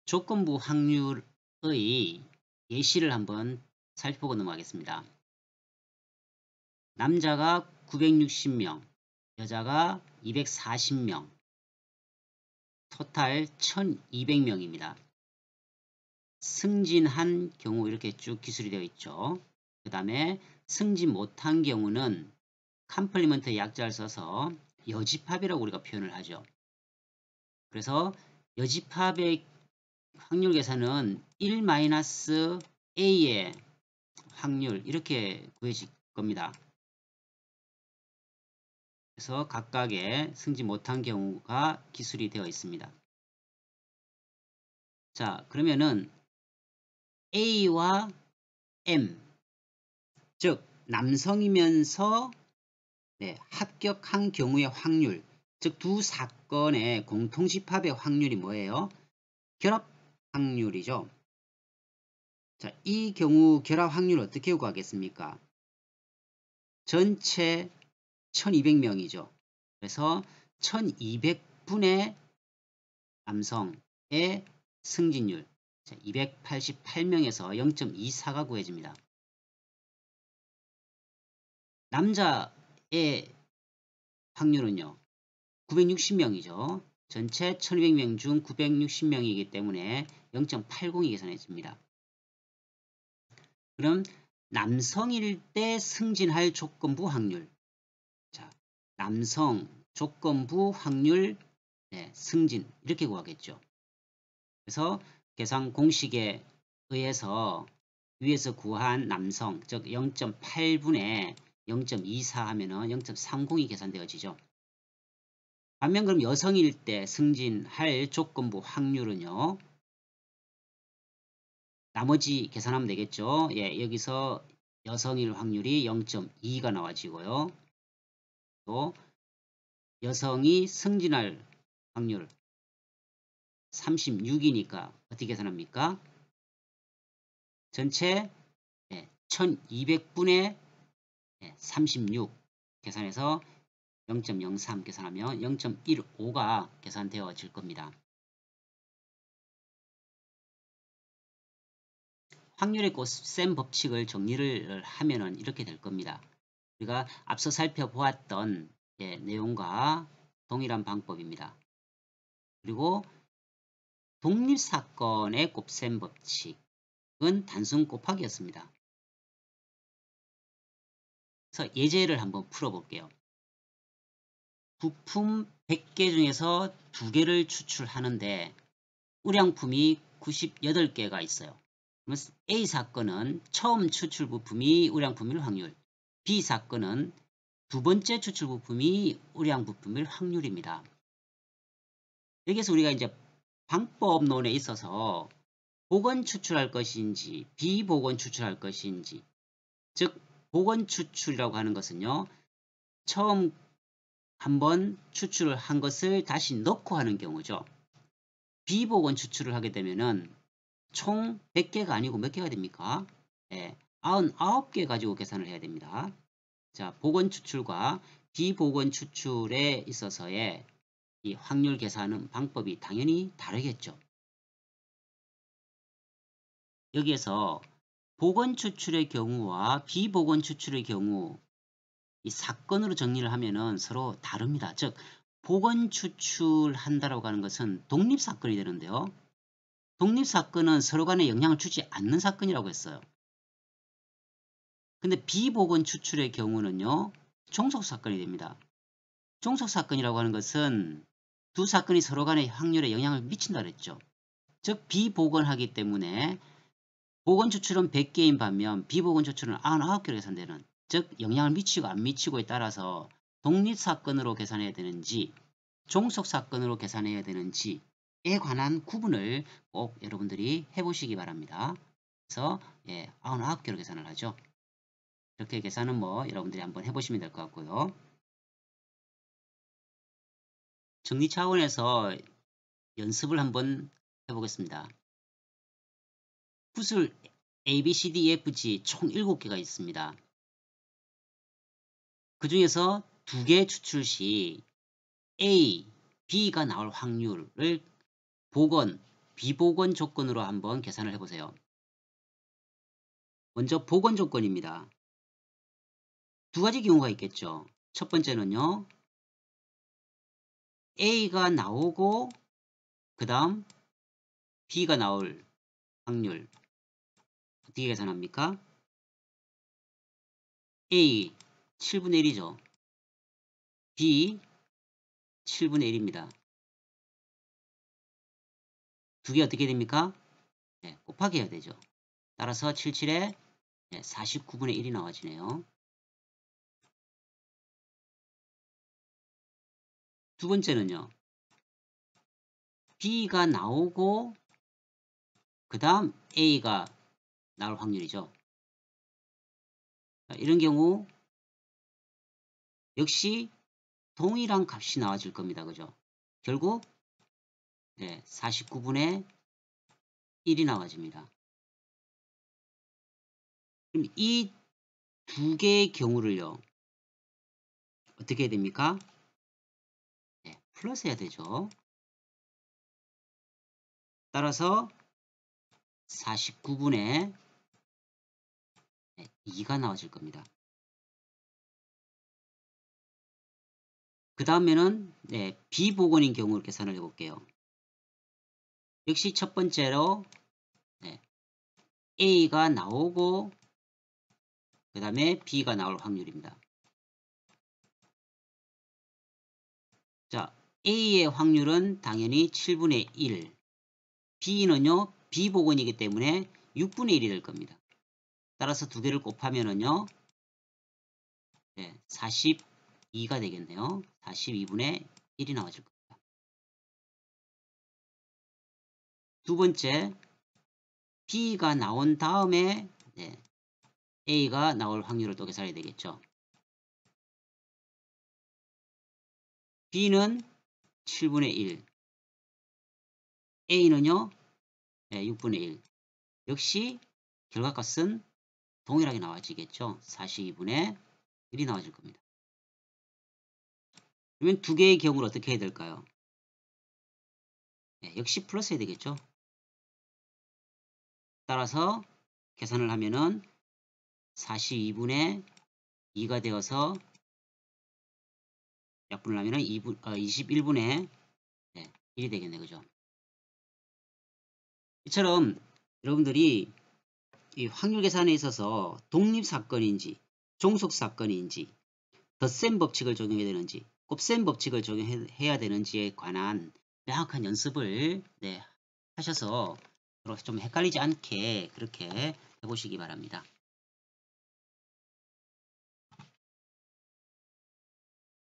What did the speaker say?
조건부 확률의 예시를 한번 살펴보고 넘어가겠습니다. 남자가 960명, 여자가 240명, 토탈 1200명입니다. 승진한 경우 이렇게 쭉 기술이 되어 있죠. 그 다음에 승진 못한 경우는 컴플리먼트 약자를 써서 여집합이라고 우리가 표현을 하죠. 그래서 여집합의 확률 계산은 1-A의 확률 이렇게 구해질 겁니다. 그래서 각각의 승진 못한 경우가 기술이 되어 있습니다. 자, 그러면은 A와 M, 즉 남성이면서 합격한 경우의 확률, 즉 두 사건의 공통집합의 확률이 뭐예요? 결합 확률이죠. 자, 이 경우 결합 확률 어떻게 구하겠습니까? 전체 1200명이죠. 그래서 1200분의 남성의 승진율 288명에서 0.24가 구해집니다. 남자의 확률은요. 960명이죠. 전체 1200명 중 960명이기 때문에 0.80이 계산해집니다. 그럼 남성일 때 승진할 조건부 확률. 자, 남성 조건부 확률 승진 이렇게 구하겠죠. 그래서 계산 공식에 의해서 위에서 구한 남성 즉 0.8분의 0.24 하면은 0.30이 계산되어지죠. 반면 그럼 여성일 때 승진할 조건부 확률은요. 나머지 계산하면 되겠죠. 예, 여기서 여성일 확률이 0.2가 나와지고요. 또 여성이 승진할 확률 36이니까 어떻게 계산합니까? 전체 1200분의 36 계산해서 0.03 계산하면 0.15가 계산되어질 겁니다. 확률의 곱셈 법칙을 정리를 하면은 이렇게 될 겁니다. 우리가 앞서 살펴보았던 내용과 동일한 방법입니다. 그리고 독립사건의 곱셈 법칙은 단순 곱하기였습니다. 그래서 예제를 한번 풀어볼게요. 부품 100개 중에서 2개를 추출하는데 우량품이 98개가 있어요. A 사건은 처음 추출 부품이 우량 부품일 확률, B 사건은 두 번째 추출 부품이 우량 부품일 확률입니다. 여기서 우리가 이제 방법론에 있어서 복원 추출할 것인지 비복원 추출할 것인지, 즉 복원 추출이라고 하는 것은요. 처음 한번 추출을 한 것을 다시 넣고 하는 경우죠. 비복원 추출을 하게 되면은 총 100개가 아니고 몇 개가 됩니까? 99개 가지고 계산을 해야 됩니다. 자, 복원 추출과 비복원 추출에 있어서의 이 확률 계산 방법이 당연히 다르겠죠. 여기에서 복원 추출의 경우와 비복원 추출의 경우 이 사건으로 정리를 하면은 서로 다릅니다. 즉 복원 추출한다라고 하는 것은 독립사건이 되는데요. 독립사건은 서로 간에 영향을 주지 않는 사건이라고 했어요. 근데 비복원 추출의 경우는요. 종속사건이 됩니다. 종속사건이라고 하는 것은 두 사건이 서로 간의 확률에 영향을 미친다 그랬죠. 즉 비복원하기 때문에 복원 추출은 100개인 반면 비복원 추출은 99개로 계산되는, 즉 영향을 미치고 안 미치고에 따라서 독립사건으로 계산해야 되는지 종속사건으로 계산해야 되는지에 관한 구분을 꼭 여러분들이 해보시기 바랍니다. 그래서 99개로 계산을 하죠. 이렇게 계산은 여러분들이 한번 해보시면 될 것 같고요. 정리 차원에서 연습을 한번 해보겠습니다. 구슬 A, B, C, D, E, F, G 총 7개가 있습니다. 그 중에서 2개 추출 시 A, B가 나올 확률을 복원 비보건 조건으로 한번 계산을 해보세요. 먼저 보건 조건입니다. 두 가지 경우가 있겠죠. 첫 번째는요. A가 나오고 그 다음 B가 나올 확률 어떻게 계산합니까? A 7분의 1이죠. B 7분의 1입니다. 두 개 어떻게 됩니까? 네, 곱하기 해야 되죠. 따라서 77에 49분의 1이 나와지네요. 두 번째는요. B가 나오고 그 다음 A가 나올 확률이죠. 이런 경우 역시 동일한 값이 나와질 겁니다. 그죠? 결국 49분의 1이 나와집니다. 그럼 이 두 개의 경우를요. 어떻게 해야 됩니까? 플러스 해야 되죠. 따라서 49분의 2가 나와질 겁니다. 그 다음에는 비보건인 경우를 계산을 해볼게요. 역시 첫 번째로 A가 나오고 그 다음에 B가 나올 확률입니다. 자, A의 확률은 당연히 7분의 1, B는요, 비보건이기 때문에 6분의 1이 될 겁니다. 따라서 두 개를 곱하면은요, 42가 되겠네요. 42분의 1이 나와질 겁니다. 두 번째, B가 나온 다음에 A가 나올 확률을 또 계산해야 되겠죠. B는 7분의 1, A는요 6분의 1. 역시 결과값은 동일하게 나와지겠죠. 42분의 1이 나와질 겁니다. 그러면 두 개의 경우를 어떻게 해야 될까요? 역시 플러스 해야 되겠죠. 따라서 계산을 하면은 42분의 2가 되어서 약분을 하면은 21분의 1이 되겠네. 그죠? 이처럼 여러분들이 이 확률 계산에 있어서 독립사건인지 종속사건인지 덧셈 법칙을 적용해야 되는지 곱셈 법칙을 적용해야 되는지에 관한 명확한 연습을 하셔서 좀 헷갈리지 않게 그렇게 해보시기 바랍니다.